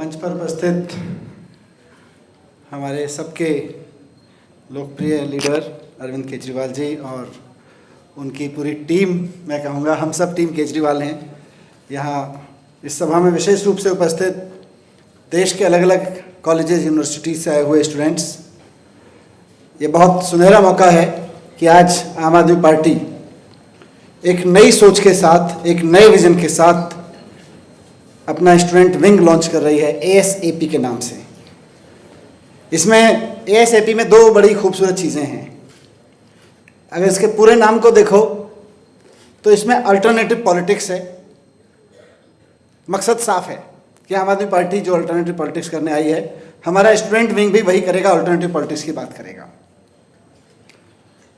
मंच पर उपस्थित हमारे सबके लोकप्रिय लीडर अरविंद केजरीवाल जी और उनकी पूरी टीम, मैं कहूँगा हम सब टीम केजरीवाल हैं। यहाँ इस सभा में विशेष रूप से उपस्थित देश के अलग अलग कॉलेजेस यूनिवर्सिटी से आए हुए स्टूडेंट्स, ये बहुत सुनहरा मौका है कि आज आम आदमी पार्टी एक नई सोच के साथ, एक नए विजन के साथ अपना स्टूडेंट विंग लॉन्च कर रही है एएसएपी के नाम से। इसमें एएसएपी में दो बड़ी खूबसूरत चीज़ें हैं। अगर इसके पूरे नाम को देखो तो इसमें अल्टरनेटिव पॉलिटिक्स है। मकसद साफ है कि आम आदमी पार्टी जो अल्टरनेटिव पॉलिटिक्स करने आई है, हमारा स्टूडेंट विंग भी वही करेगा, अल्टरनेटिव पॉलिटिक्स की बात करेगा।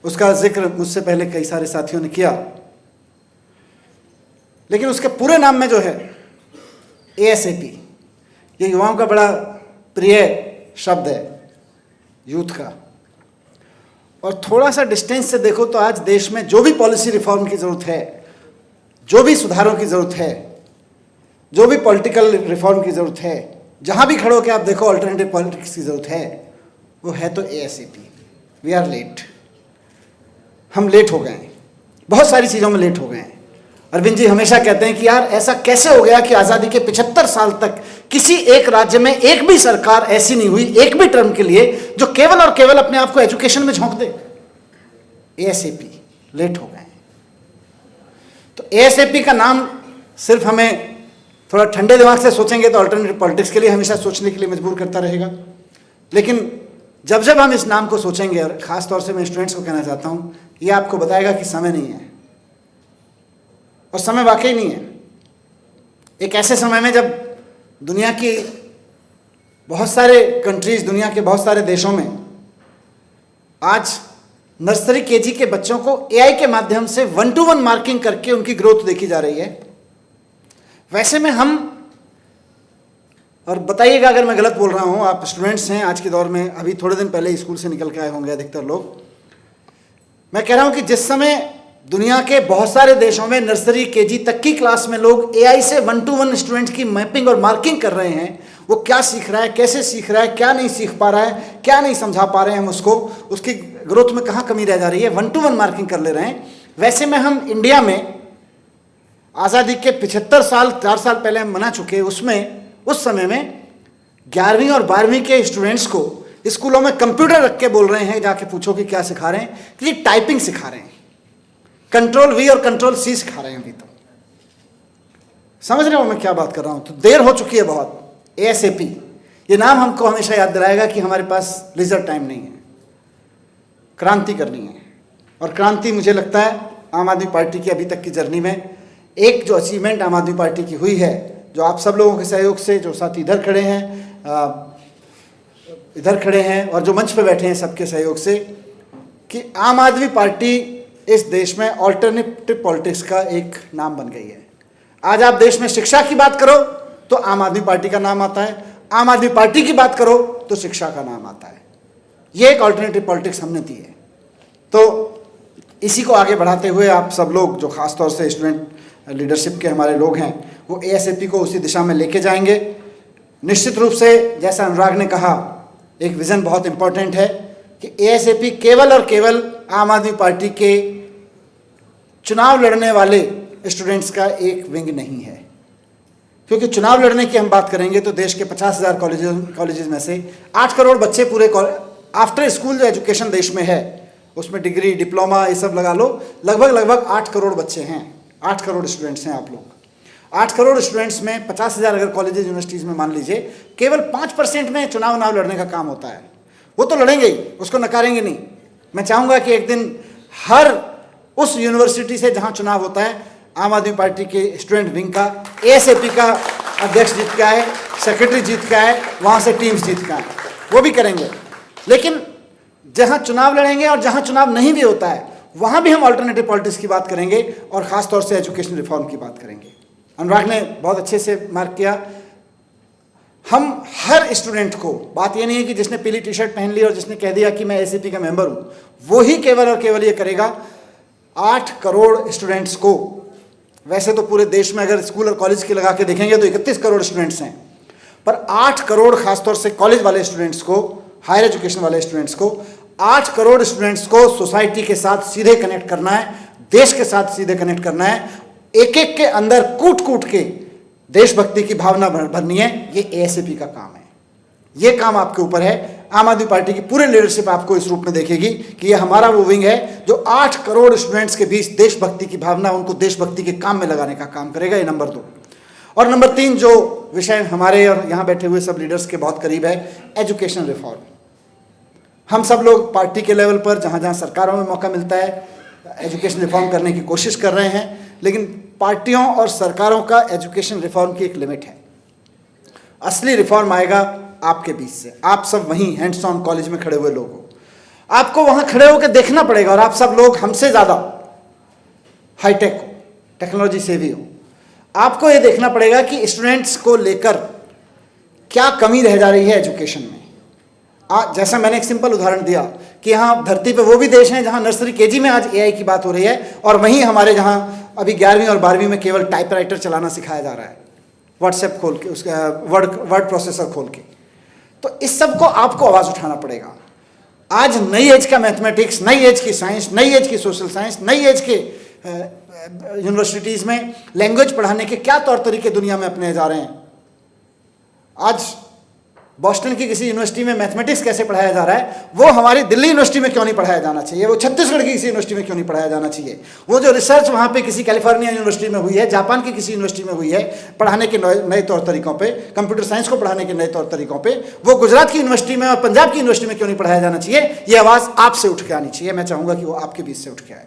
उसका जिक्र मुझसे पहले कई सारे साथियों ने किया, लेकिन उसके पूरे नाम में जो है एएसएपी, ये युवाओं का बड़ा प्रिय शब्द है, यूथ का। और थोड़ा सा डिस्टेंस से देखो तो आज देश में जो भी पॉलिसी रिफॉर्म की ज़रूरत है, जो भी सुधारों की ज़रूरत है, जो भी पॉलिटिकल रिफॉर्म की ज़रूरत है, जहाँ भी खड़ो के आप देखो अल्टरनेटिव पॉलिटिक्स की ज़रूरत है, वो है तो एएसएपी। वी आर लेट, हम लेट हो गए हैं, बहुत सारी चीज़ों में लेट हो गए हैं। अरविंद जी हमेशा कहते हैं कि यार ऐसा कैसे हो गया कि आज़ादी के 75 साल तक किसी एक राज्य में एक भी सरकार ऐसी नहीं हुई, एक भी टर्म के लिए, जो केवल और केवल अपने आप को एजुकेशन में झोंक दे। एएसएपी, लेट हो गए। तो एएसएपी का नाम सिर्फ हमें थोड़ा ठंडे दिमाग से सोचेंगे तो अल्टरनेटिव पॉलिटिक्स के लिए हमेशा सोचने के लिए मजबूर करता रहेगा। लेकिन जब जब हम इस नाम को सोचेंगे, और ख़ास तौर से मैं स्टूडेंट्स को कहना चाहता हूँ, ये आपको बताएगा कि समय नहीं है, और समय वाकई नहीं है। एक ऐसे समय में जब दुनिया की बहुत सारे कंट्रीज, दुनिया के बहुत सारे देशों में आज नर्सरी केजी के बच्चों को एआई के माध्यम से 1-to-1 मार्किंग करके उनकी ग्रोथ देखी जा रही है, वैसे में हम, और बताइएगा अगर मैं गलत बोल रहा हूँ, आप स्टूडेंट्स हैं आज के दौर में, अभी थोड़े दिन पहले स्कूल से निकल के आए होंगे अधिकतर लोग। मैं कह रहा हूँ कि जिस समय दुनिया के बहुत सारे देशों में नर्सरी केजी तक की क्लास में लोग एआई से 1-to-1 स्टूडेंट्स की मैपिंग और मार्किंग कर रहे हैं, वो क्या सीख रहा है, कैसे सीख रहा है, क्या नहीं सीख पा रहा है, क्या नहीं समझा पा रहे हैं हम उसको, उसकी ग्रोथ में कहाँ कमी रह जा रही है, 1-to-1 मार्किंग कर ले रहे हैं। वैसे में हम इंडिया में आज़ादी के 75 साल, 4 साल पहले हम मना चुके, उसमें उस समय में 11वीं और 12वीं के स्टूडेंट्स को स्कूलों में कंप्यूटर रख के बोल रहे हैं, जाके पूछो कि क्या सिखा रहे हैं, कि टाइपिंग सिखा रहे हैं, Ctrl+V और Ctrl+C सिखा रहे हैं। अभी तो समझ रहे हो मैं क्या बात कर रहा हूं? तो देर हो चुकी है बहुत। एएसएपी, ये नाम हमको हमेशा याद दिलाएगा कि हमारे पास लीजर टाइम नहीं है, क्रांति करनी है। और क्रांति, मुझे लगता है आम आदमी पार्टी की अभी तक की जर्नी में एक जो अचीवमेंट आम आदमी पार्टी की हुई है, जो आप सब लोगों के सहयोग से, जो साथी इधर खड़े हैं और जो मंच पे बैठे हैं, सबके सहयोग से, कि आम आदमी पार्टी इस देश में ऑल्टरनेटिव पॉलिटिक्स का एक नाम बन गई है। आज आप देश में शिक्षा की बात करो तो आम आदमी पार्टी का नाम आता है, आम आदमी पार्टी की बात करो तो शिक्षा का नाम आता है। ये एक ऑल्टरनेटिव पॉलिटिक्स हमने दी है। तो इसी को आगे बढ़ाते हुए आप सब लोग, जो खास तौर से स्टूडेंट लीडरशिप के हमारे लोग हैं, वो एएसएपी को उसी दिशा में लेके जाएंगे। निश्चित रूप से जैसा अनुराग ने कहा, एक विज़न बहुत इंपॉर्टेंट है कि एएसएपी केवल और केवल आम आदमी पार्टी के चुनाव लड़ने वाले स्टूडेंट्स का एक विंग नहीं है। क्योंकि चुनाव लड़ने की हम बात करेंगे तो देश के 50,000 कॉलेजेस में से 8 करोड़ बच्चे पूरे आफ्टर स्कूल जो एजुकेशन देश में है, उसमें डिग्री, डिप्लोमा, ये सब लगा लो, लगभग 8 करोड़ बच्चे हैं, 8 करोड़ स्टूडेंट्स हैं आप लोग। 8 करोड़ स्टूडेंट्स में 50,000 अगर कॉलेजेस यूनिवर्सिटीज़ में मान लीजिए केवल 5% में चुनाव लड़ने का काम होता है। वो तो लड़ेंगे ही, उसको नकारेंगे नहीं। मैं चाहूँगा कि एक दिन हर उस यूनिवर्सिटी से जहाँ चुनाव होता है, आम आदमी पार्टी के स्टूडेंट विंग का, एएसएपी का अध्यक्ष जीत के आए, सेक्रेटरी जीत के आए, वहाँ से टीम्स जीत के आए, वो भी करेंगे। लेकिन जहाँ चुनाव लड़ेंगे और जहाँ चुनाव नहीं भी होता है, वहाँ भी हम अल्टरनेटिव पॉलिटिक्स की बात करेंगे और ख़ास तौर से एजुकेशन रिफॉर्म की बात करेंगे। अनुराग ने बहुत अच्छे से मार्क किया। हम हर स्टूडेंट को, बात ये नहीं है कि जिसने पीली टी शर्ट पहन ली और जिसने कह दिया कि मैं एएसएपी का मेंबर हूँ, वो ही केवल और केवल ये करेगा। 8 करोड़ स्टूडेंट्स को, वैसे तो पूरे देश में अगर स्कूल और कॉलेज के लगा के देखेंगे तो 31 करोड़ स्टूडेंट्स हैं, पर 8 करोड़, खासतौर से कॉलेज वाले स्टूडेंट्स को, हायर एजुकेशन वाले स्टूडेंट्स को, 8 करोड़ स्टूडेंट्स को सोसाइटी के साथ सीधे कनेक्ट करना है, देश के साथ सीधे कनेक्ट करना है, एक एक के अंदर कूट कूट के देशभक्ति की भावना भरनी है। ये एएसएपी का काम है, ये काम आपके ऊपर है। आम आदमी पार्टी की पूरी लीडरशिप आपको इस रूप में देखेगी कि ये हमारा वो विंग है जो 8 करोड़ स्टूडेंट्स के बीच देशभक्ति की भावना, उनको देशभक्ति के काम में लगाने का काम करेगा। ये नंबर 2। और नंबर 3 जो विषय हमारे और यहाँ बैठे हुए सब लीडर्स के बहुत करीब है, एजुकेशन रिफॉर्म। हम सब लोग पार्टी के लेवल पर जहाँ जहाँ सरकारों में मौका मिलता है एजुकेशन रिफॉर्म करने की कोशिश कर रहे हैं, लेकिन पार्टियों और सरकारों का एजुकेशन रिफॉर्म की एक लिमिट है। असली रिफॉर्म आएगा आपके बीच से। आप सब वहीं हैंड्स ऑन कॉलेज में खड़े हुए लोग हो, आपको वहाँ खड़े होकर देखना पड़ेगा। और आप सब लोग हमसे ज़्यादा हाईटेक हो, टेक्नोलॉजी सेवी हो। आपको ये देखना पड़ेगा कि स्टूडेंट्स को लेकर क्या कमी रह जा रही है एजुकेशन में। जैसा मैंने एक सिंपल उदाहरण दिया कि यहाँ धरती पे वो भी देश हैं जहाँ नर्सरी केजी में आज एआई की बात हो रही है, और वहीं हमारे जहाँ अभी 11वीं और 12वीं में केवल टाइपराइटर चलाना सिखाया जा रहा है, व्हाट्सएप खोल के, उसका वर्ड प्रोसेसर खोल के। तो इस सब को आपको आवाज़ उठाना पड़ेगा। आज नई एज का मैथमेटिक्स, नई एज की साइंस, नई एज की सोशल साइंस, नई एज के यूनिवर्सिटीज़ में लैंग्वेज पढ़ाने के क्या तौर तरीके दुनिया में अपने जा रहे हैं। आज बॉस्टन की किसी यूनिवर्सिटी में मैथमेटिक्स कैसे पढ़ाया जा रहा है, वो हमारी दिल्ली यूनिवर्सिटी में क्यों नहीं पढ़ाया जाना चाहिए, वो छत्तीसगढ़ की किसी यूनिवर्सिटी में क्यों नहीं पढ़ाया जाना चाहिए। वो जो रिसर्च वहाँ पे किसी कैलिफोर्निया यूनिवर्सिटी में हुई है, जापान की किसी यूनिवर्सिटी में हुई है पढ़ाने के नए तौर तरीकों पे, कंप्यूटर साइंस को पढ़ाने के नए तौर तरीकों पे, वो गुजरात की यूनिवर्सिटी में और पंजाब की यूनिवर्सिटी में क्यों नहीं पढ़ाया जाना चाहिए। ये आवाज़ आपसे उठ के आनी चाहिए। मैं चाहूँगा कि वो आपके बीच से उठ के आए।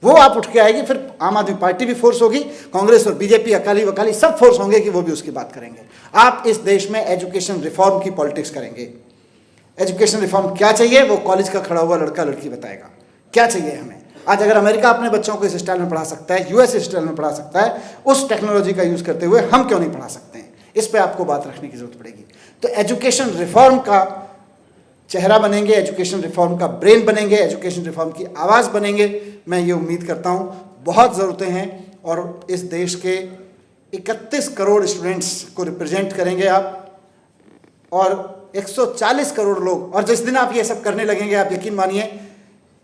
वो आप उठ के आएगी, फिर आम आदमी पार्टी भी फोर्स होगी, कांग्रेस और बीजेपी, अकाली वकाली सब फोर्स होंगे कि वो भी उसकी बात करेंगे। आप इस देश में एजुकेशन रिफॉर्म की पॉलिटिक्स करेंगे। एजुकेशन रिफॉर्म क्या चाहिए वो कॉलेज का खड़ा हुआ लड़का लड़की बताएगा। क्या चाहिए हमें। आज अगर अमेरिका अपने बच्चों को इस स्टाइल में पढ़ा सकता है, यूएस इस स्टाइल में पढ़ा सकता है, उस टेक्नोलॉजी का यूज़ करते हुए हम क्यों नहीं पढ़ा सकते हैं। इस पर आपको बात रखने की जरूरत पड़ेगी। तो एजुकेशन रिफॉर्म का चेहरा बनेंगे, एजुकेशन रिफॉर्म का ब्रेन बनेंगे, एजुकेशन रिफॉर्म की आवाज़ बनेंगे। मैं ये उम्मीद करता हूँ। बहुत ज़रूरतें हैं और इस देश के 31 करोड़ स्टूडेंट्स को रिप्रेजेंट करेंगे आप, और 140 करोड़ लोग। और जिस दिन आप ये सब करने लगेंगे, आप यकीन मानिए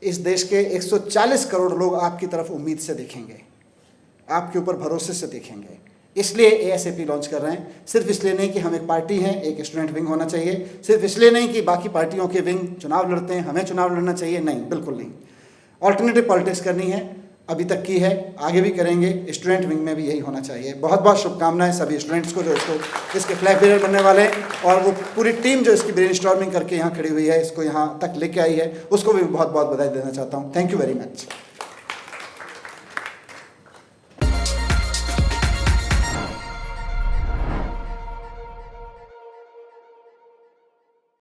इस देश के 140 करोड़ लोग आपकी तरफ उम्मीद से देखेंगे, आपके ऊपर भरोसे से देखेंगे। इसलिए एएसएपी लॉन्च कर रहे हैं। सिर्फ इसलिए नहीं कि हम एक पार्टी हैं, एक स्टूडेंट विंग होना चाहिए। सिर्फ इसलिए नहीं कि बाकी पार्टियों के विंग चुनाव लड़ते हैं, हमें चुनाव लड़ना चाहिए। नहीं, बिल्कुल नहीं। ऑल्टरनेटिव पॉलिटिक्स करनी है, अभी तक की है, आगे भी करेंगे। स्टूडेंट विंग में भी यही होना चाहिए। बहुत बहुत शुभकामनाएं सभी स्टूडेंट्स को जो इसके फ्लैग बेरर बनने वाले हैं, और वो पूरी टीम जो इसकी ब्रेनस्टॉर्मिंग करके यहाँ खड़ी हुई है, इसको यहाँ तक लेके आई है, उसको भी बहुत बहुत बधाई देना चाहता हूँ। Thank you very much.